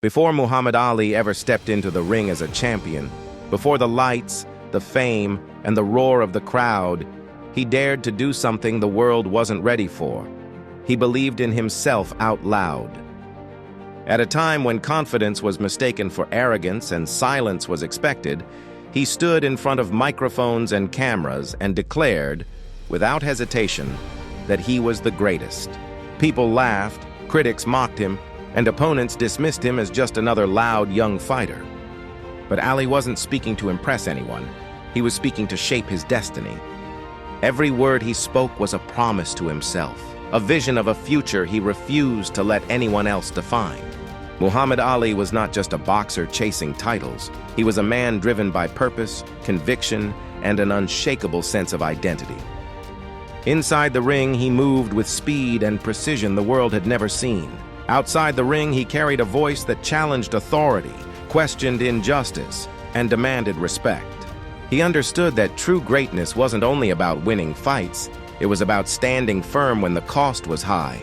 Before Muhammad Ali ever stepped into the ring as a champion, before the lights, the fame, and the roar of the crowd, he dared to do something the world wasn't ready for. He believed in himself out loud. At a time when confidence was mistaken for arrogance and silence was expected, he stood in front of microphones and cameras and declared, without hesitation, that he was the greatest. People laughed, critics mocked him, and opponents dismissed him as just another loud young fighter. But Ali wasn't speaking to impress anyone. He was speaking to shape his destiny. Every word he spoke was a promise to himself, a vision of a future he refused to let anyone else define. Muhammad Ali was not just a boxer chasing titles. He was a man driven by purpose, conviction, and an unshakable sense of identity. Inside the ring, he moved with speed and precision the world had never seen. Outside the ring, he carried a voice that challenged authority, questioned injustice, and demanded respect. He understood that true greatness wasn't only about winning fights, it was about standing firm when the cost was high.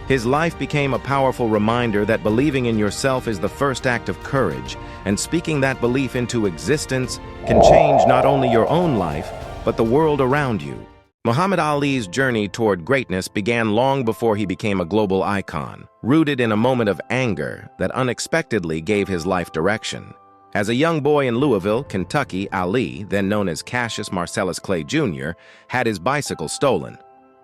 His life became a powerful reminder that believing in yourself is the first act of courage, and speaking that belief into existence can change not only your own life, but the world around you. Muhammad Ali's journey toward greatness began long before he became a global icon, rooted in a moment of anger that unexpectedly gave his life direction. As a young boy in Louisville, Kentucky, Ali, then known as Cassius Marcellus Clay Jr., had his bicycle stolen.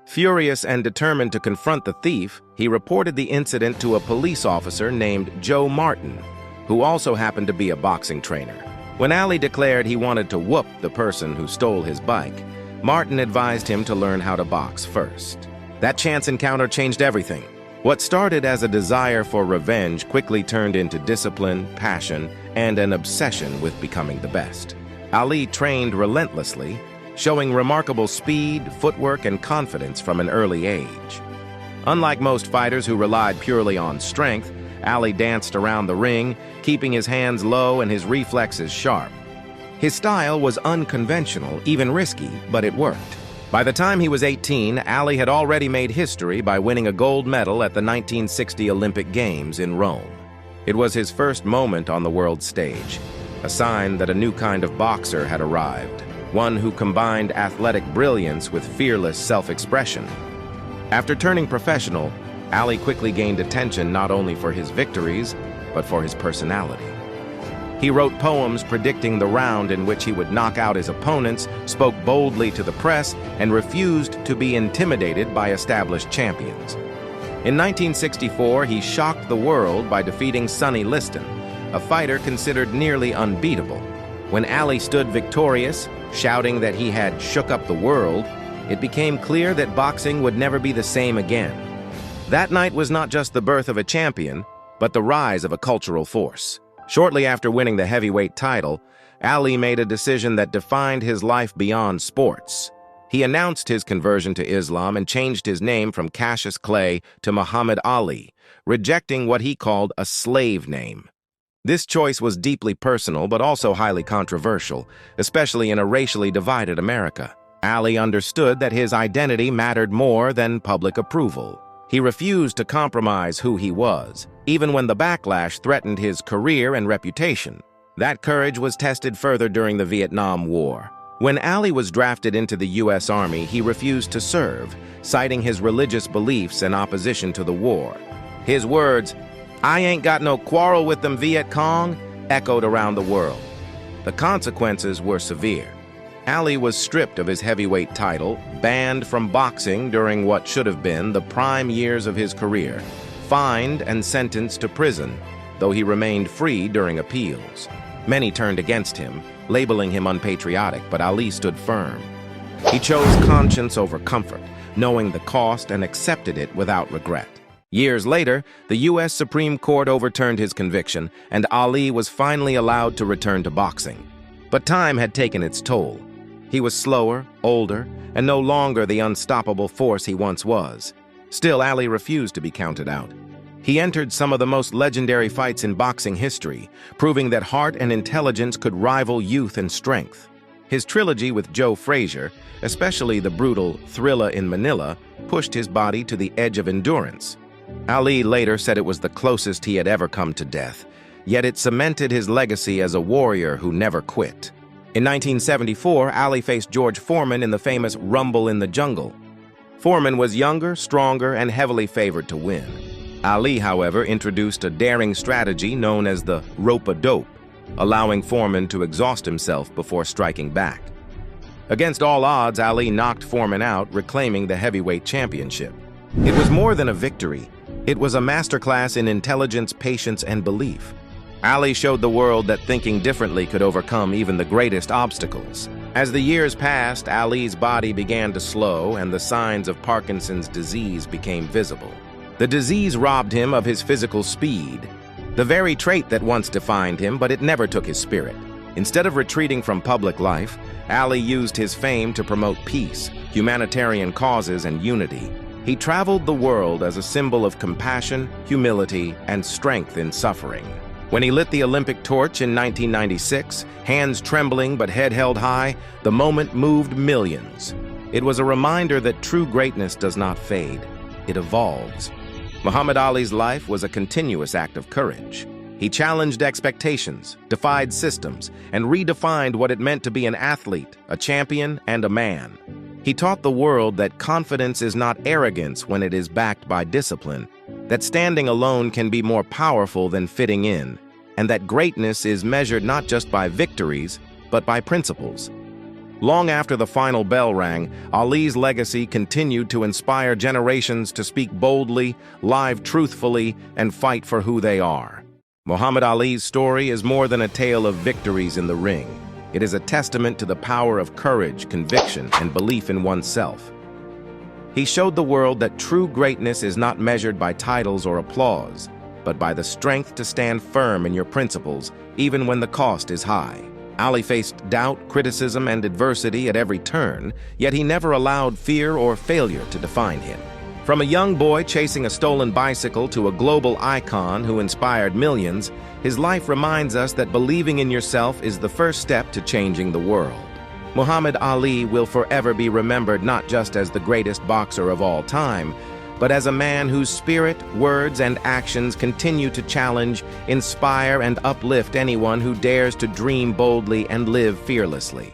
Furious and determined to confront the thief, he reported the incident to a police officer named Joe Martin, who also happened to be a boxing trainer. When Ali declared he wanted to whoop the person who stole his bike, Martin advised him to learn how to box first. That chance encounter changed everything. What started as a desire for revenge quickly turned into discipline, passion, and an obsession with becoming the best. Ali trained relentlessly, showing remarkable speed, footwork, and confidence from an early age. Unlike most fighters who relied purely on strength, Ali danced around the ring, keeping his hands low and his reflexes sharp. His style was unconventional, even risky, but it worked. By the time he was 18, Ali had already made history by winning a gold medal at the 1960 Olympic Games in Rome. It was his first moment on the world stage, a sign that a new kind of boxer had arrived, one who combined athletic brilliance with fearless self-expression. After turning professional, Ali quickly gained attention not only for his victories, but for his personality. He wrote poems predicting the round in which he would knock out his opponents, spoke boldly to the press, and refused to be intimidated by established champions. In 1964, he shocked the world by defeating Sonny Liston, a fighter considered nearly unbeatable. When Ali stood victorious, shouting that he had shook up the world, it became clear that boxing would never be the same again. That night was not just the birth of a champion, but the rise of a cultural force. Shortly after winning the heavyweight title, Ali made a decision that defined his life beyond sports. He announced his conversion to Islam and changed his name from Cassius Clay to Muhammad Ali, rejecting what he called a slave name. This choice was deeply personal but also highly controversial, especially in a racially divided America. Ali understood that his identity mattered more than public approval. He refused to compromise who he was, even when the backlash threatened his career and reputation. That courage was tested further during the Vietnam War. When Ali was drafted into the U.S. Army, he refused to serve, citing his religious beliefs and opposition to the war. His words, "I ain't got no quarrel with them Viet Cong," echoed around the world. The consequences were severe. Ali was stripped of his heavyweight title, banned from boxing during what should have been the prime years of his career, fined and sentenced to prison, though he remained free during appeals. Many turned against him, labeling him unpatriotic, but Ali stood firm. He chose conscience over comfort, knowing the cost, and accepted it without regret. Years later, the U.S. Supreme Court overturned his conviction, and Ali was finally allowed to return to boxing. But time had taken its toll. He was slower, older, and no longer the unstoppable force he once was. Still, Ali refused to be counted out. He entered some of the most legendary fights in boxing history, proving that heart and intelligence could rival youth and strength. His trilogy with Joe Frazier, especially the brutal Thrilla in Manila, pushed his body to the edge of endurance. Ali later said it was the closest he had ever come to death, yet it cemented his legacy as a warrior who never quit. In 1974, Ali faced George Foreman in the famous Rumble in the Jungle. Foreman was younger, stronger, and heavily favored to win. Ali, however, introduced a daring strategy known as the rope-a-dope, allowing Foreman to exhaust himself before striking back. Against all odds, Ali knocked Foreman out, reclaiming the heavyweight championship. It was more than a victory. It was a masterclass in intelligence, patience, and belief. Ali showed the world that thinking differently could overcome even the greatest obstacles. As the years passed, Ali's body began to slow and the signs of Parkinson's disease became visible. The disease robbed him of his physical speed, the very trait that once defined him, but it never took his spirit. Instead of retreating from public life, Ali used his fame to promote peace, humanitarian causes, and unity. He traveled the world as a symbol of compassion, humility, and strength in suffering. When he lit the Olympic torch in 1996, hands trembling but head held high, the moment moved millions. It was a reminder that true greatness does not fade, it evolves. Muhammad Ali's life was a continuous act of courage. He challenged expectations, defied systems, and redefined what it meant to be an athlete, a champion, and a man. He taught the world that confidence is not arrogance when it is backed by discipline, that standing alone can be more powerful than fitting in, and that greatness is measured not just by victories, but by principles. Long after the final bell rang, Ali's legacy continued to inspire generations to speak boldly, live truthfully, and fight for who they are. Muhammad Ali's story is more than a tale of victories in the ring. It is a testament to the power of courage, conviction, and belief in oneself. He showed the world that true greatness is not measured by titles or applause, but by the strength to stand firm in your principles, even when the cost is high. Ali faced doubt, criticism, and adversity at every turn, yet he never allowed fear or failure to define him. From a young boy chasing a stolen bicycle to a global icon who inspired millions, his life reminds us that believing in yourself is the first step to changing the world. Muhammad Ali will forever be remembered not just as the greatest boxer of all time, but as a man whose spirit, words, and actions continue to challenge, inspire, and uplift anyone who dares to dream boldly and live fearlessly.